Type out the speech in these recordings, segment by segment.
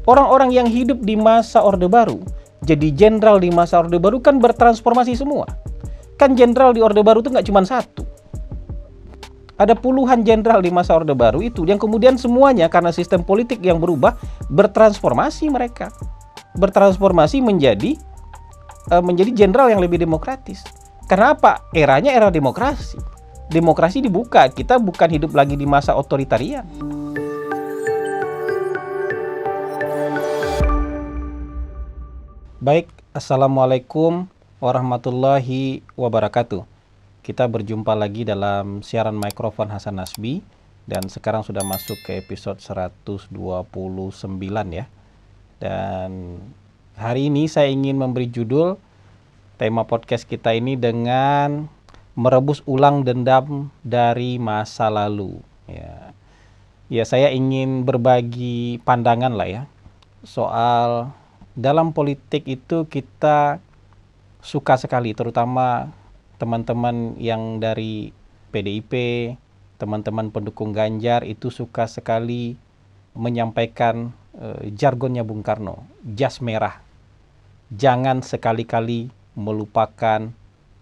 Orang-orang yang hidup di masa Orde Baru, jadi jenderal di masa Orde Baru kan bertransformasi semua. Kan jenderal di Orde Baru itu nggak cuma satu. Ada puluhan jenderal di masa Orde Baru itu yang kemudian semuanya karena sistem politik yang berubah bertransformasi mereka. Bertransformasi menjadi jenderal yang lebih demokratis. Karena apa? Eranya era demokrasi. Demokrasi dibuka, kita bukan hidup lagi di masa otoritarian. Baik, Assalamualaikum warahmatullahi wabarakatuh. Kita berjumpa lagi dalam siaran mikrofon Hasan Nasbi. Dan sekarang sudah masuk ke episode 129 ya. Dan hari ini saya ingin memberi judul tema podcast kita ini dengan merebus ulang dendam dari masa lalu. Ya, saya ingin berbagi pandangan lah ya soal dalam politik itu kita suka sekali, terutama teman-teman yang dari PDIP, teman-teman pendukung Ganjar itu suka sekali menyampaikan jargonnya Bung Karno, jas merah. Jangan sekali-kali melupakan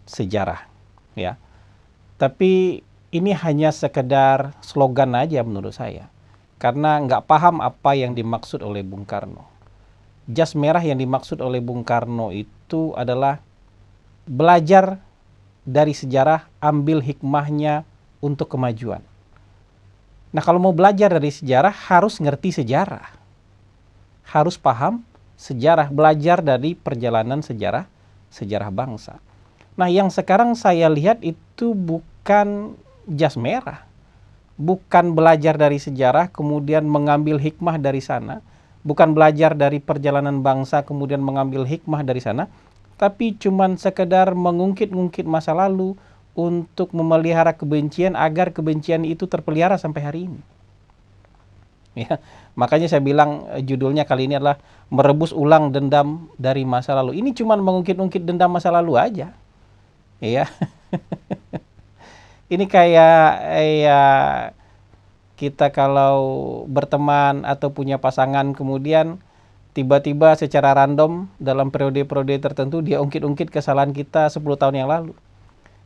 sejarah, ya. Tapi ini hanya sekedar slogan aja menurut saya, karena nggak paham apa yang dimaksud oleh Bung Karno. Jas merah yang dimaksud oleh Bung Karno itu adalah belajar dari sejarah, ambil hikmahnya untuk kemajuan. Nah, kalau mau belajar dari sejarah harus ngerti sejarah. Harus paham sejarah, belajar dari perjalanan sejarah bangsa. Nah, yang sekarang saya lihat itu bukan jas merah. Bukan belajar dari sejarah kemudian mengambil hikmah dari sana. Bukan belajar dari perjalanan bangsa kemudian mengambil hikmah dari sana, tapi cuman sekedar mengungkit-ungkit masa lalu untuk memelihara kebencian agar kebencian itu terpelihara sampai hari ini. Ya, makanya saya bilang judulnya kali ini adalah merebus ulang dendam dari masa lalu. Ini cuman mengungkit-ungkit dendam masa lalu aja. Ya. Ini kayak kita kalau berteman atau punya pasangan kemudian tiba-tiba secara random dalam periode-periode tertentu dia ungkit-ungkit kesalahan kita 10 tahun yang lalu.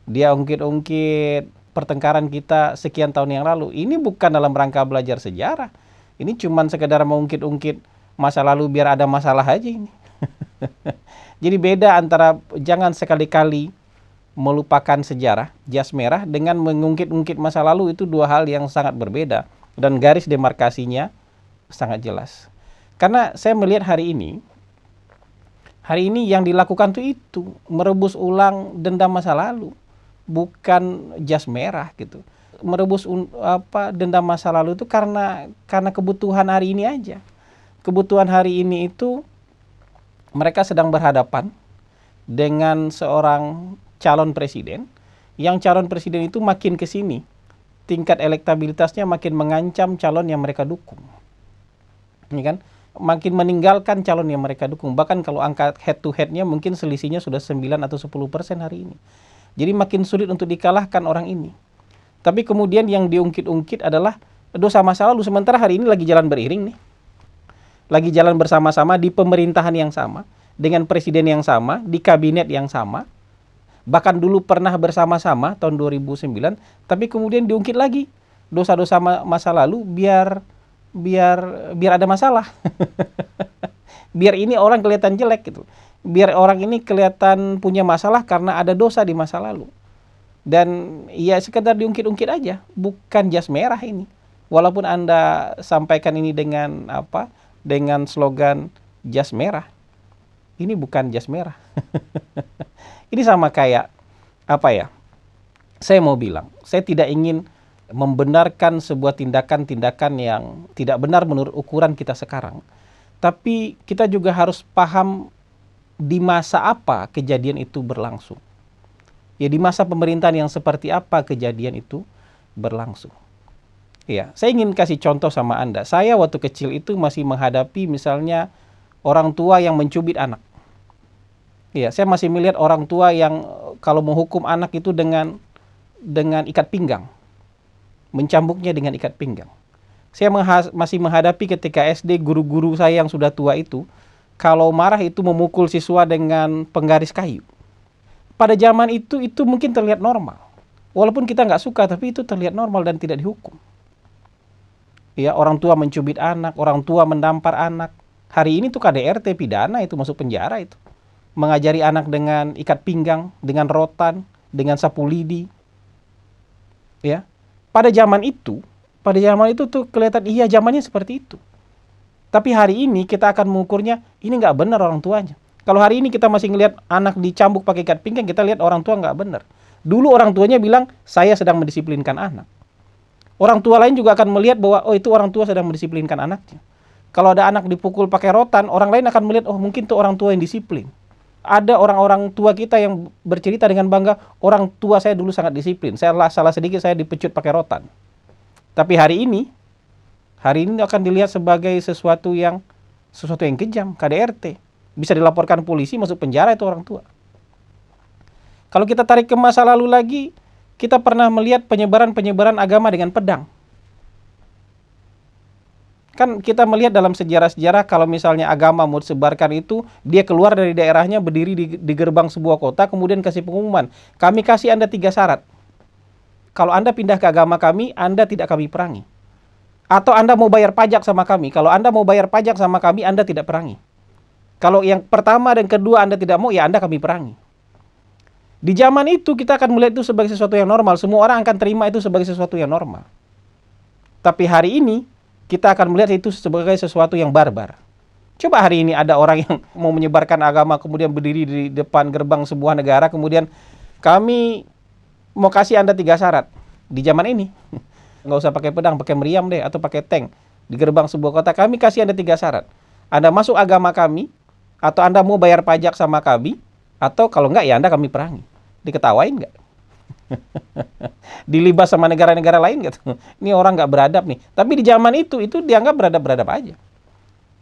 Dia ungkit-ungkit pertengkaran kita sekian tahun yang lalu. Ini bukan dalam rangka belajar sejarah. Ini cuma sekedar mengungkit-ungkit masa lalu biar ada masalah aja ini. Jadi beda antara jangan sekali-kali melupakan sejarah, jas merah, dengan mengungkit-ungkit masa lalu itu dua hal yang sangat berbeda. Dan garis demarkasinya sangat jelas. Karena saya melihat hari ini yang dilakukan itu merebus ulang dendam masa lalu. Bukan jas merah gitu. Merebus dendam masa lalu itu karena kebutuhan hari ini aja. Kebutuhan hari ini itu mereka sedang berhadapan dengan seorang calon presiden, yang calon presiden itu makin kesini tingkat elektabilitasnya makin mengancam calon yang mereka dukung, ini kan, makin meninggalkan calon yang mereka dukung. Bahkan kalau angka head to headnya mungkin selisihnya sudah 9 atau 10% hari ini. Jadi makin sulit untuk dikalahkan orang ini. Tapi kemudian yang diungkit-ungkit adalah dosa masa lalu, sementara hari ini lagi jalan beriring nih, lagi jalan bersama-sama di pemerintahan yang sama, dengan presiden yang sama, di kabinet yang sama. Bahkan dulu pernah bersama-sama tahun 2009, tapi kemudian diungkit lagi dosa-dosa masa lalu biar ada masalah. Biar ini orang kelihatan jelek gitu. Biar orang ini kelihatan punya masalah karena ada dosa di masa lalu. Dan ya sekedar diungkit-ungkit aja, bukan jas merah ini. Walaupun Anda sampaikan ini dengan dengan slogan jas merah. Ini bukan jas merah. Ini sama kayak saya mau bilang, saya tidak ingin membenarkan sebuah tindakan-tindakan yang tidak benar menurut ukuran kita sekarang. Tapi kita juga harus paham di masa apa kejadian itu berlangsung. Ya, di masa pemerintahan yang seperti apa kejadian itu berlangsung. Ya, saya ingin kasih contoh sama Anda. Saya waktu kecil itu masih menghadapi misalnya orang tua yang mencubit anak. Ya, saya masih melihat orang tua yang kalau menghukum anak itu dengan ikat pinggang. Mencambuknya dengan ikat pinggang. Saya masih menghadapi ketika SD guru-guru saya yang sudah tua itu, kalau marah itu memukul siswa dengan penggaris kayu. Pada zaman itu mungkin terlihat normal. Walaupun kita nggak suka, tapi itu terlihat normal dan tidak dihukum. Ya, orang tua mencubit anak, orang tua mendampar anak. Hari ini tuh KDRT pidana, itu masuk penjara itu. Mengajari anak dengan ikat pinggang, dengan rotan, dengan sapu lidi. Ya. Pada zaman itu tuh kelihatan iya zamannya seperti itu. Tapi hari ini kita akan mengukurnya, ini nggak benar orang tuanya. Kalau hari ini kita masih ngelihat anak dicambuk pakai ikat pinggang, kita lihat orang tua nggak benar. Dulu orang tuanya bilang, saya sedang mendisiplinkan anak. Orang tua lain juga akan melihat bahwa, oh itu orang tua sedang mendisiplinkan anaknya. Kalau ada anak dipukul pakai rotan, orang lain akan melihat, oh mungkin itu orang tua yang disiplin. Ada orang-orang tua kita yang bercerita dengan bangga, orang tua saya dulu sangat disiplin. Saya salah sedikit, saya dipecut pakai rotan. Tapi hari ini akan dilihat sebagai sesuatu yang kejam, KDRT. Bisa dilaporkan polisi, masuk penjara itu orang tua. Kalau kita tarik ke masa lalu lagi, kita pernah melihat penyebaran agama dengan pedang. Kan kita melihat dalam sejarah-sejarah kalau misalnya agama mau disebarkan itu, dia keluar dari daerahnya, berdiri di gerbang sebuah kota, kemudian kasih pengumuman, kami kasih Anda 3 syarat. Kalau Anda pindah ke agama kami, Anda tidak kami perangi. Atau Anda mau bayar pajak sama kami. Kalau Anda mau bayar pajak sama kami, Anda tidak perangi. Kalau yang pertama dan kedua Anda tidak mau, ya Anda kami perangi. Di zaman itu kita akan melihat itu sebagai sesuatu yang normal. Semua orang akan terima itu sebagai sesuatu yang normal. Tapi hari ini, kita akan melihat itu sebagai sesuatu yang barbar. Coba hari ini ada orang yang mau menyebarkan agama, kemudian berdiri di depan gerbang sebuah negara, kemudian kami mau kasih Anda 3 syarat. Di zaman ini, nggak usah pakai pedang, pakai meriam deh, atau pakai tank. Di gerbang sebuah kota, kami kasih Anda 3 syarat. Anda masuk agama kami, atau Anda mau bayar pajak sama kami, atau kalau enggak ya Anda kami perangi. Diketawain nggak? Dilibas sama negara-negara lain gitu. Ini orang nggak beradab nih. Tapi di zaman itu dianggap beradab-beradab aja.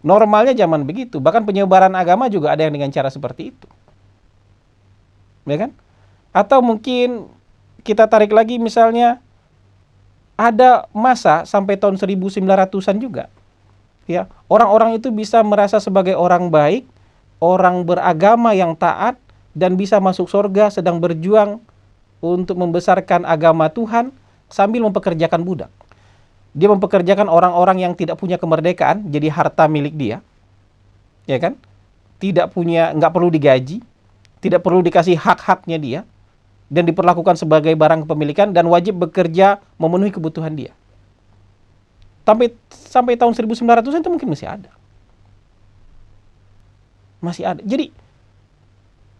Normalnya zaman begitu. Bahkan penyebaran agama juga ada yang dengan cara seperti itu. Ya kan? Atau mungkin kita tarik lagi misalnya ada masa sampai tahun 1900-an juga. Ya, orang-orang itu bisa merasa sebagai orang baik, orang beragama yang taat, dan bisa masuk surga sedang berjuang untuk membesarkan agama Tuhan sambil mempekerjakan budak. Dia mempekerjakan orang-orang yang tidak punya kemerdekaan, jadi harta milik dia. Ya kan? Nggak perlu digaji, tidak perlu dikasih hak-haknya dia, dan diperlakukan sebagai barang kepemilikan dan wajib bekerja memenuhi kebutuhan dia. Sampai tahun 1900-an itu mungkin masih ada. Masih ada. Jadi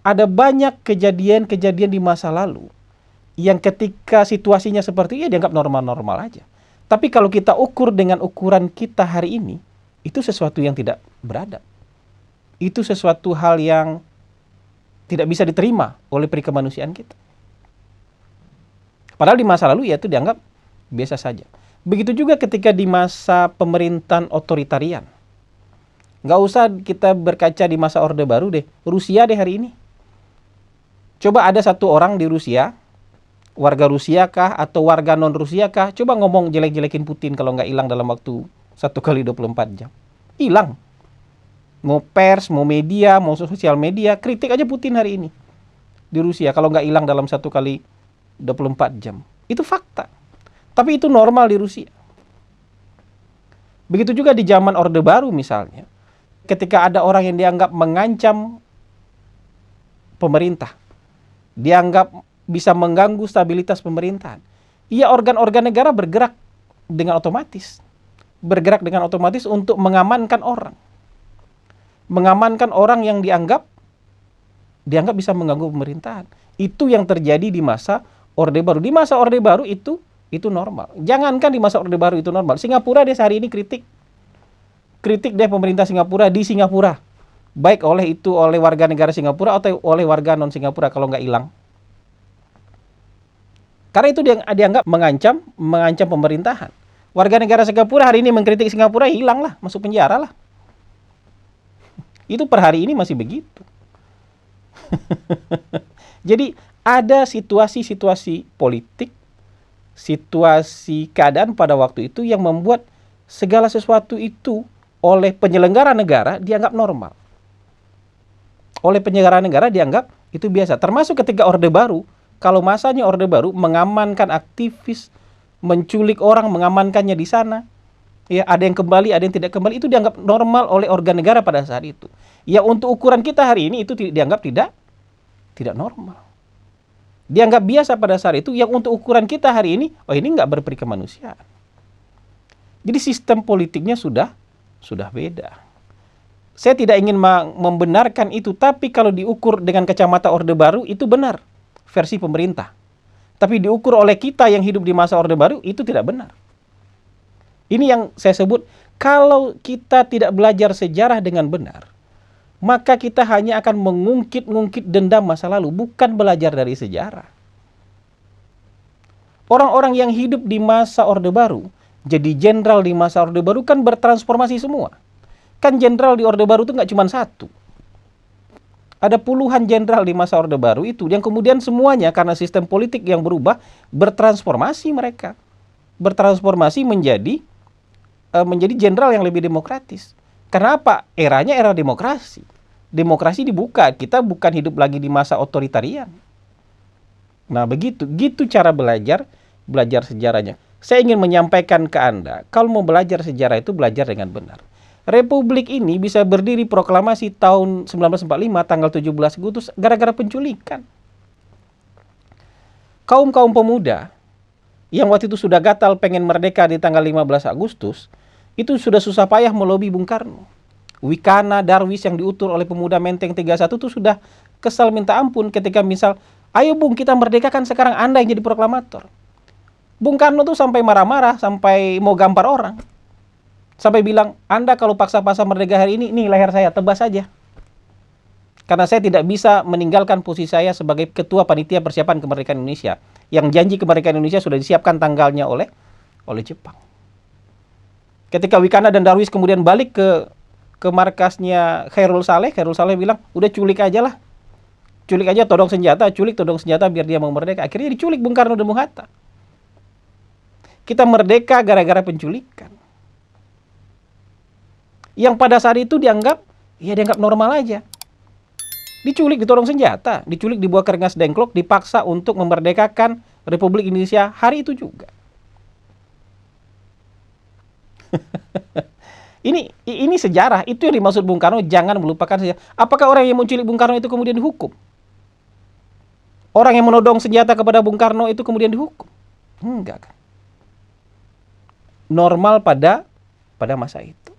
ada banyak kejadian-kejadian di masa lalu yang ketika situasinya seperti ini dianggap normal-normal aja. Tapi kalau kita ukur dengan ukuran kita hari ini, itu sesuatu yang tidak beradab. Itu sesuatu hal yang tidak bisa diterima oleh perikemanusiaan kita. Padahal di masa lalu ya itu dianggap biasa saja. Begitu juga ketika di masa pemerintahan otoritarian. Nggak usah kita berkaca di masa Orde Baru deh. Rusia deh hari ini. Coba ada satu orang di Rusia, warga Rusia kah atau warga non-Rusia kah, coba ngomong jelek-jelekin Putin kalau nggak hilang dalam waktu 1 kali 24 jam. Hilang. Mau pers, mau media, mau sosial media, kritik aja Putin hari ini. Di Rusia kalau nggak hilang dalam 1 kali 24 jam. Itu fakta. Tapi itu normal di Rusia. Begitu juga di zaman Orde Baru misalnya. Ketika ada orang yang dianggap mengancam pemerintah, dianggap bisa mengganggu stabilitas pemerintahan, organ-organ negara bergerak dengan otomatis. Bergerak dengan otomatis untuk mengamankan orang. Mengamankan orang yang dianggap bisa mengganggu pemerintahan. Itu yang terjadi di masa Orde Baru. Di masa Orde Baru itu normal. Jangankan di masa Orde Baru itu normal. Singapura dia sehari ini kritik deh pemerintah Singapura di Singapura. Baik oleh warga negara Singapura atau oleh warga non Singapura kalau nggak hilang. Karena itu dianggap mengancam pemerintahan. Warga negara Singapura hari ini mengkritik Singapura, hilang lah, masuk penjara lah. Itu per hari ini masih begitu. Jadi ada situasi-situasi politik, situasi keadaan pada waktu itu yang membuat segala sesuatu itu oleh penyelenggara negara dianggap normal. Oleh penyelenggara negara dianggap itu biasa. Termasuk ketika Orde Baru, kalau masanya Orde Baru mengamankan aktivis, menculik orang, mengamankannya di sana, ya ada yang kembali, ada yang tidak kembali, itu dianggap normal oleh organ negara pada saat itu. Ya untuk ukuran kita hari ini itu dianggap tidak normal. Dianggap biasa pada saat itu, yang untuk ukuran kita hari ini, oh ini nggak berperi kemanusiaan. Jadi sistem politiknya sudah beda. Saya tidak ingin membenarkan itu, tapi kalau diukur dengan kacamata Orde Baru itu benar, versi pemerintah. Tapi diukur oleh kita yang hidup di masa Orde Baru itu tidak benar. Ini yang saya sebut, kalau kita tidak belajar sejarah dengan benar, maka kita hanya akan mengungkit-ungkit dendam masa lalu, bukan belajar dari sejarah. Orang-orang yang hidup di masa Orde Baru, jadi jenderal di masa Orde Baru kan bertransformasi semua. Kan jenderal di Orde Baru itu nggak cuma satu. Ada puluhan jenderal di masa Orde Baru itu, yang kemudian semuanya karena sistem politik yang berubah, bertransformasi mereka. Bertransformasi menjadi jenderal yang lebih demokratis. Karena apa? Eranya era demokrasi. Demokrasi dibuka, kita bukan hidup lagi di masa otoritarian. Nah begitu cara belajar sejarahnya. Saya ingin menyampaikan ke Anda, kalau mau belajar sejarah itu belajar dengan benar. Republik ini bisa berdiri proklamasi tahun 1945 tanggal 17 Agustus gara-gara penculikan. Kaum-kaum pemuda yang waktu itu sudah gatal pengen merdeka di tanggal 15 Agustus, itu sudah susah payah melobi Bung Karno. Wikana, Darwis yang diutur oleh pemuda Menteng 31 itu sudah kesal minta ampun ketika misal, ayo Bung kita merdekakan sekarang, Anda yang jadi proklamator. Bung Karno tuh sampai marah-marah, sampai mau gampar orang. Sampai bilang, Anda kalau paksa-paksa merdeka hari ini, nih leher saya, tebas saja. Karena saya tidak bisa meninggalkan posisi saya sebagai ketua panitia persiapan kemerdekaan Indonesia. Yang janji kemerdekaan Indonesia sudah disiapkan tanggalnya oleh Jepang. Ketika Wikana dan Darwis kemudian balik ke markasnya Khairul Saleh bilang, udah culik aja lah. Culik aja, todong senjata biar dia mau merdeka. Akhirnya diculik Bung Karno dan Bung Hatta. Kita merdeka gara-gara penculikan. Yang pada saat itu dianggap normal aja. Diculik, ditodong senjata, diculik, dibawa ke Rengas Dengklok, dipaksa untuk memerdekakan Republik Indonesia hari itu juga. Ini sejarah, itu yang dimaksud Bung Karno, jangan melupakan sejarah. Apakah orang yang menculik Bung Karno itu kemudian dihukum? Orang yang menodong senjata kepada Bung Karno itu kemudian dihukum? Enggak kan? Normal pada masa itu.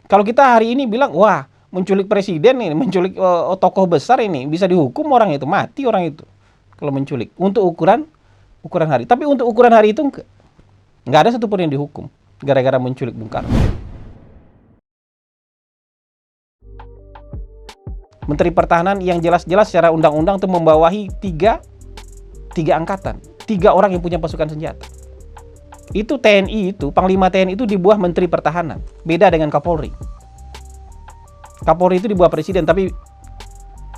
Kalau kita hari ini bilang, wah menculik presiden ini, menculik tokoh besar ini, bisa dihukum orang itu, mati orang itu kalau menculik. Untuk ukuran hari. Tapi untuk ukuran hari itu nggak ada satupun yang dihukum gara-gara menculik Bung Karno. Menteri Pertahanan yang jelas-jelas secara undang-undang itu membawahi tiga angkatan, 3 orang yang punya pasukan senjata. Itu TNI itu, Panglima TNI itu di bawah Menteri Pertahanan, beda dengan Kapolri. Kapolri itu di bawah Presiden, tapi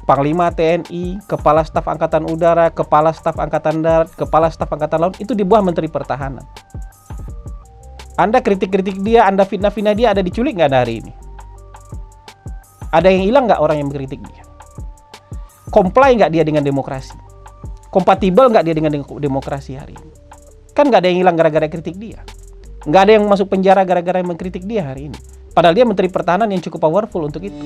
Panglima TNI, Kepala Staf Angkatan Udara, Kepala Staf Angkatan Darat, Kepala Staf Angkatan Laut itu di bawah Menteri Pertahanan. Anda kritik-kritik dia, Anda fitnah-fitnah dia, ada diculik nggak hari ini? Ada yang hilang nggak orang yang mengkritik dia? Comply nggak dia dengan demokrasi? Kompatibel nggak dia dengan demokrasi hari ini? Kan nggak ada yang hilang gara-gara kritik dia. Nggak ada yang masuk penjara gara-gara yang mengkritik dia hari ini. Padahal dia Menteri Pertahanan yang cukup powerful untuk itu.